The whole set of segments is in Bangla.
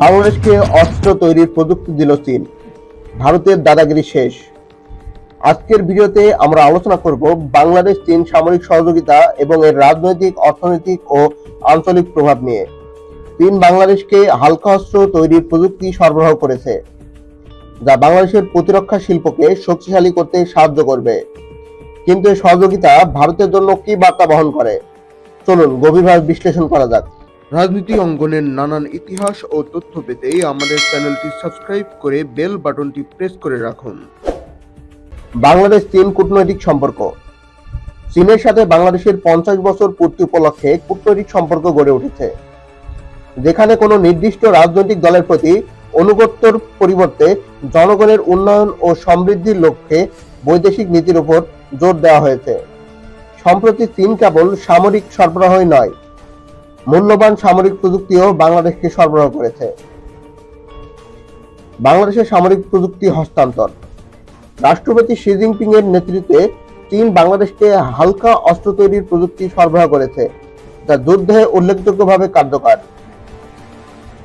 বাংলাদেশকে অস্ত্র তৈরির প্রযুক্তি দিল চীন, ভারতের দাদাগিরি শেষ। আজকের ভিডিওতে আমরা আলোচনা করব বাংলাদেশ চীন সামরিক সহযোগিতা এবং এর রাজনৈতিক, অর্থনৈতিক ও আঞ্চলিক প্রভাব নিয়ে। চীন বাংলাদেশকে হালকা অস্ত্র তৈরির প্রযুক্তি সরবরাহ করেছে, যা বাংলাদেশের প্রতিরক্ষা শিল্পকে শক্তিশালী করতে সাহায্য করবে। কিন্তু এই সহযোগিতা ভারতের জন্য কি বার্তা বহন করে, চলুন গভীরভাবে বিশ্লেষণ করা যাক। রাজনীতি অঙ্গনের নানান ইতিহাস ও তথ্য পেতে আমাদের চ্যানেলটি সাবস্ক্রাইব করে বেল বাটনটি প্রেস করে রাখুন। বাংলাদেশ চীন কূটনৈতিক সম্পর্ক। চীনের সাথে বাংলাদেশের 50 বছর পূর্তি উপলক্ষে কূটনৈতিক সম্পর্ক গড়ে উঠেছে, যেখানে কোনো নির্দিষ্ট রাজনৈতিক দলের প্রতি আনুগত্যের পরিবর্তে জনগণের উন্নয়ন ও সমৃদ্ধির লক্ষ্যে বৈদেশিক নীতির উপর জোর দেওয়া হয়েছে। সম্প্রতি চীন কেবল সামরিক সরবরাহই নয়, মূল্যবান সামরিক প্রযুক্তিও বাংলাদেশকে সরবরাহ করেছে। বাংলাদেশের সামরিক প্রযুক্তি হস্তান্তর। রাষ্ট্রপতি শি জিনপিং এর নেতৃত্বে চীন বাংলাদেশকে হালকা অস্ত্র তৈরির প্রযুক্তি সরবরাহ করেছে, যা যুদ্ধে উল্লেখযোগ্যভাবে কার্যকর।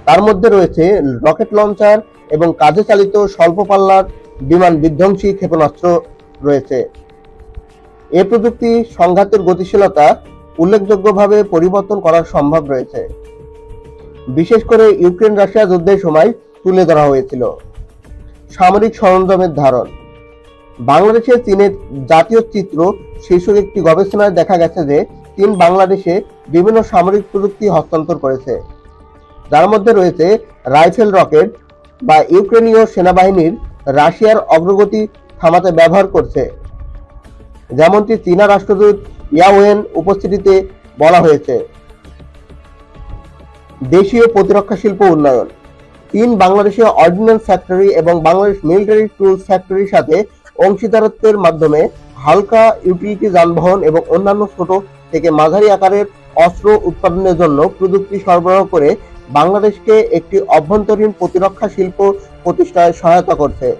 তার মধ্যে রয়েছে রকেট লঞ্চার এবং কাজে চালিত স্বল্প পাল্লার বিমান বিধ্বংসী ক্ষেপণাস্ত্র রয়েছে। এ প্রযুক্তি সংঘাতের গতিশীলতা উল্লেখযোগ্যভাবে পরিবর্তন করা সম্ভব রয়েছে, বিশেষ করে ইউক্রেন রাশিয়া যুদ্ধের সময় তুলে ধরা হয়েছিল। সামরিক সরঞ্জামের ধারণ। বাংলাদেশে চীনের জাতীয় চিত্র শীর্ষক একটি গবেষণায় দেখা গেছে যে চীন বাংলাদেশে বিভিন্ন সামরিক প্রযুক্তি হস্তান্তর করেছে, যার মধ্যে রয়েছে রাইফেল রকেট, বা ইউক্রেনীয় সেনাবাহিনীর রাশিয়ার অগ্রগতি থামাতে ব্যবহার করছে, যেমনটি চীনা রাষ্ট্রদূত ইয়াওয়েন উপস্থিতিতে বলা হয়েছে। দেশীয় প্রতিরক্ষা শিল্প উন্নয়ন। চীন বাংলাদেশে অর্ডিন্যান্স ফ্যাক্টরি এবং বাংলাদেশ মিলিটারি টুলস ফ্যাক্টরির সাথে অংশীদারত্বের মাধ্যমে হালকা ইউটিলিটি যানবাহন এবং অন্যান্য ছোট থেকে মাঝারি আকারের অস্ত্র উৎপাদনের জন্য প্রযুক্তি সরবরাহ করে বাংলাদেশকে একটি অভ্যন্তরীণ প্রতিরক্ষা শিল্প প্রতিষ্ঠায় সহায়তা করছে।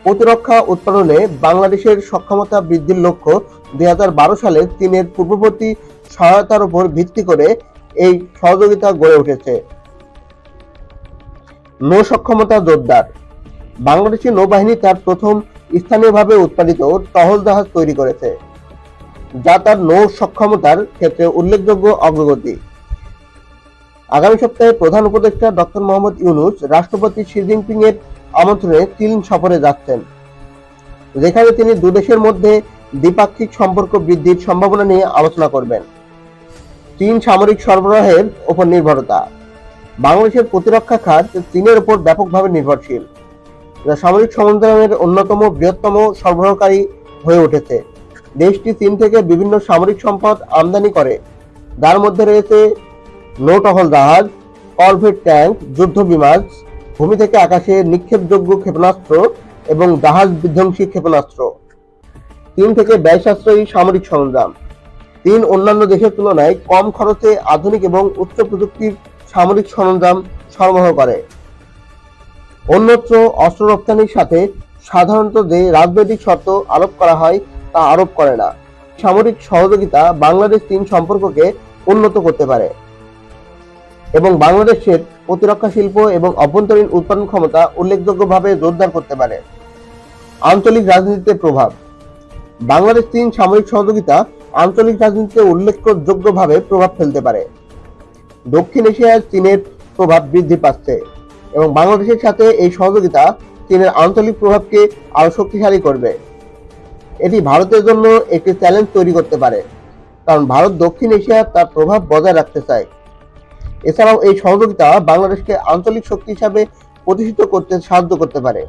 প্রতিরক্ষা উৎপাদনে বাংলাদেশের সক্ষমতা বৃদ্ধির লক্ষ্য 2012 সালে চীনের পূর্ববর্তী সহায়তার উপর ভিত্তি করে এই সহযোগিতা গড়ে উঠেছে। নৌ সক্ষমতা জোরদার। বাংলাদেশি নৌবাহিনী তার প্রথম স্থানীয়ভাবে উৎপাদিত টহল জাহাজ তৈরি করেছে, যা তার নৌ সক্ষমতার ক্ষেত্রে উল্লেখযোগ্য অগ্রগতি। আগামী সপ্তাহে প্রধান উপদেষ্টা ডক্টর মোহাম্মদ ইউনূস রাষ্ট্রপতি শি জিনপিং এর আমন্ত্রণে চীন সফরে যাচ্ছেন, যেখানে তিনি দুদেশের মধ্যে দ্বিপাক্ষিক সম্পর্ক বৃদ্ধির সম্ভাবনা নিয়ে আলোচনা করবেন। চীন সামরিক সরবরাহের উপর নির্ভরতা। বাংলাদেশের প্রতিরক্ষা খাত চীনের উপর ব্যাপকভাবে নির্ভরশীল, যা সামরিক সরঞ্জামের অন্যতম বৃহত্তম সরবরাহকারী হয়ে উঠেছে। দেশটি চীন থেকে বিভিন্ন সামরিক সম্পদ আমদানি করে, যার মধ্যে রয়েছে নৌ টহল জাহাজ, করভেট ট্যাঙ্ক, যুদ্ধ বিমান, ভূমি থেকে আকাশে নিক্ষেপযোগ্য ক্ষেপণাস্ত্র এবং জাহাজ বিধ্বংসী ক্ষেপণাস্ত্র। চীন থেকে ব্যয় সাশ্রয়ী সামরিক সরঞ্জাম। চীন অন্যান্য দেশের তুলনায় কম খরচে আধুনিক এবং উচ্চ প্রযুক্তির সামরিক সরঞ্জাম সরবরাহ করে। অন্যত্র অস্ত্র রপ্তানির সাথে সাধারণত যে রাজনৈতিক শর্ত আরোপ করা হয় তা আরোপ করে না। সামরিক সহযোগিতা বাংলাদেশ চীন সম্পর্ককে উন্নত করতে পারে এবং বাংলাদেশের প্রতিরক্ষা শিল্প এবং অভ্যন্তরীণ উৎপাদন ক্ষমতা উল্লেখযোগ্যভাবে জোরদার করতে পারে। আঞ্চলিক রাজনীতিতে প্রভাব। বাংলাদেশ চীন সামরিক সহযোগিতা আঞ্চলিক রাজনীতিতে উল্লেখযোগ্যভাবে প্রভাব ফেলতে পারে। দক্ষিণ এশিয়ায় চীনের প্রভাব বৃদ্ধি পাচ্ছে এবং বাংলাদেশের সাথে এই সহযোগিতা চীনের আঞ্চলিক প্রভাবকে আরো শক্তিশালী করবে। এটি ভারতের জন্য একটি চ্যালেঞ্জ তৈরি করতে পারে, কারণ ভারত দক্ষিণ এশিয়ায় তার প্রভাব বজায় রাখতে চায়। এছাড়াও এই সহযোগিতা বাংলাদেশকে আঞ্চলিক শক্তি হিসাবে প্রতিষ্ঠিত করতে সাহায্য করতে পারে।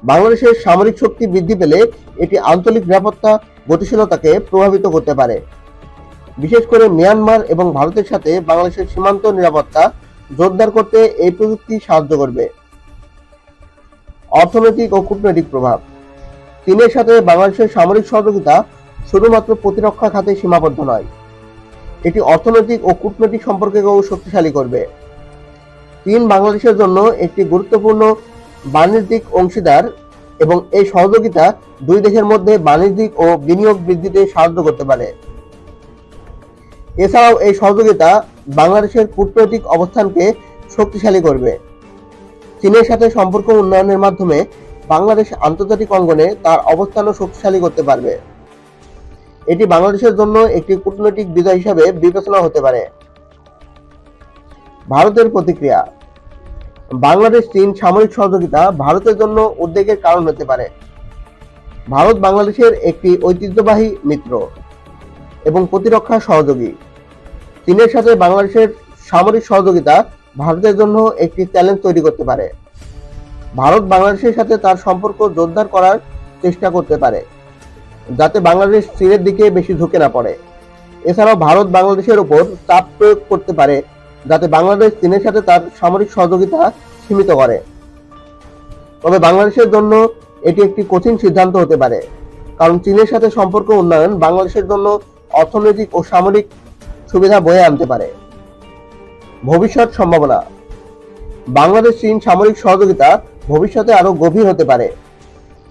বাংলাদেশের সামরিক শক্তি বৃদ্ধি পেলে এটি আঞ্চলিক নিরাপত্তা গতিশীলতাকে প্রভাবিত করতে পারে, বিশেষ করে মিয়ানমার এবং ভারতের সাথে বাংলাদেশের সীমান্ত নিরাপত্তা জোরদার করতে এই প্রযুক্তি সাহায্য করবে। অর্থনৈতিক ও কূটনৈতিক প্রভাব। চীনের সাথে বাংলাদেশের সামরিক সহযোগিতা শুধুমাত্র প্রতিরক্ষা খাতে সীমাবদ্ধ নয়, এটি অর্থনৈতিক ও কূটনৈতিক সম্পর্ককেও শক্তিশালী করবে। চীন বাংলাদেশের জন্য একটি গুরুত্বপূর্ণ বাণিজ্যিক অংশীদার এবং এই সহযোগিতা দুই দেশের মধ্যে বাণিজ্যিক ও বিনিয়োগ বৃদ্ধিতে সাহায্য করতে পারে। এছাড়াও এই সহযোগিতা বাংলাদেশের কূটনৈতিক অবস্থানকে শক্তিশালী করবে। চীনের সাথে সম্পর্ক উন্নয়নের মাধ্যমে বাংলাদেশ আন্তর্জাতিক অঙ্গনে তার অবস্থানও শক্তিশালী করতে পারবে। এটি বাংলাদেশের জন্য একটি কূটনৈতিক বিজয় হিসাবে বিবেচনা হতে পারে। ভারতের প্রতিক্রিয়া। বাংলাদেশ চীন সামরিক সহযোগিতা ভারতের জন্য উদ্বেগের কারণ হতে পারে। ভারত বাংলাদেশের একটি ঐতিহ্যবাহী মিত্র এবং প্রতিরক্ষা সহযোগী। চীনের সাথে বাংলাদেশের সামরিক সহযোগিতা ভারতের জন্য একটি চ্যালেঞ্জ তৈরি করতে পারে। ভারত বাংলাদেশের সাথে তার সম্পর্ক জোরদার করার চেষ্টা করতে পারে, যাতে বাংলাদেশ চীনের দিকে বেশি ঝুঁকে না পড়ে। এছাড়াও ভারত বাংলাদেশের উপর চাপ প্রয়োগ করতে পারে, যাতে বাংলাদেশ চীনের সাথে তার সামরিক সহযোগিতা সীমিত করে। তবে বাংলাদেশের জন্য এটি একটি কঠিন সিদ্ধান্ত হতে পারে, কারণ চীনের সাথে সম্পর্ক উন্নয়ন বাংলাদেশের জন্য অর্থনৈতিক ও সামরিক সুবিধা বয়ে আনতে পারে। ভবিষ্যৎ সম্ভাবনা। বাংলাদেশ চীন সামরিক সহযোগিতা ভবিষ্যতে আরো গভীর হতে পারে।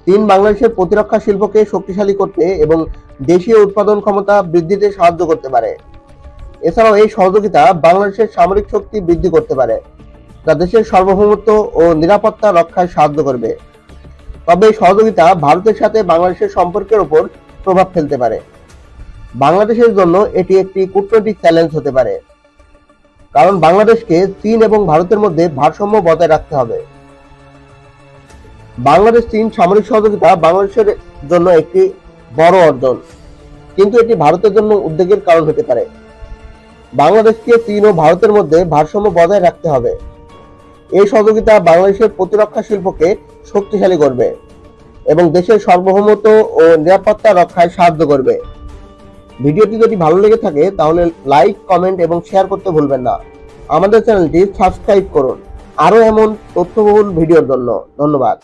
চীন বাংলাদেশের প্রতিরক্ষা শিল্পকে শক্তিশালী করতে এবং দেশীয় উৎপাদন ক্ষমতা বৃদ্ধিতে সাহায্য করতে পারে। এছাড়াও এই সহযোগিতা বাংলাদেশের সামরিক শক্তি বৃদ্ধি করতে পারে, যা দেশের সার্বভৌমত্ব ও নিরাপত্তা রক্ষায় সাহায্য করবে। তবে এই সহযোগিতা ভারতের সাথে বাংলাদেশের সম্পর্কের উপর প্রভাব ফেলতে পারে। বাংলাদেশের জন্য এটি একটি কূটনৈতিক চ্যালেঞ্জ হতে পারে, কারণ বাংলাদেশকে চীন এবং ভারতের মধ্যে ভারসাম্য বজায় রাখতে হবে। বাংলাদেশ চীন সামরিক সহযোগিতা বাংলাদেশের জন্য একটি বড় অর্জন, কিন্তু এটি ভারতের জন্য উদ্বেগের কারণ হতে পারে। বাংলাদেশকে চীন ও ভারতের মধ্যে ভারসাম্য বজায় রাখতে হবে। এই সহযোগিতা বাংলাদেশের প্রতিরক্ষা শিল্পকে শক্তিশালী করবে এবং দেশের সার্বভৌমত্ব ও নিরাপত্তা রক্ষায় সাহায্য করবে। ভিডিওটি যদি ভালো লেগে থাকে তাহলে লাইক, কমেন্ট এবং শেয়ার করতে ভুলবেন না। আমাদের চ্যানেলটি সাবস্ক্রাইব করুন আরো এমন তথ্যবহুল ভিডিওর জন্য। ধন্যবাদ।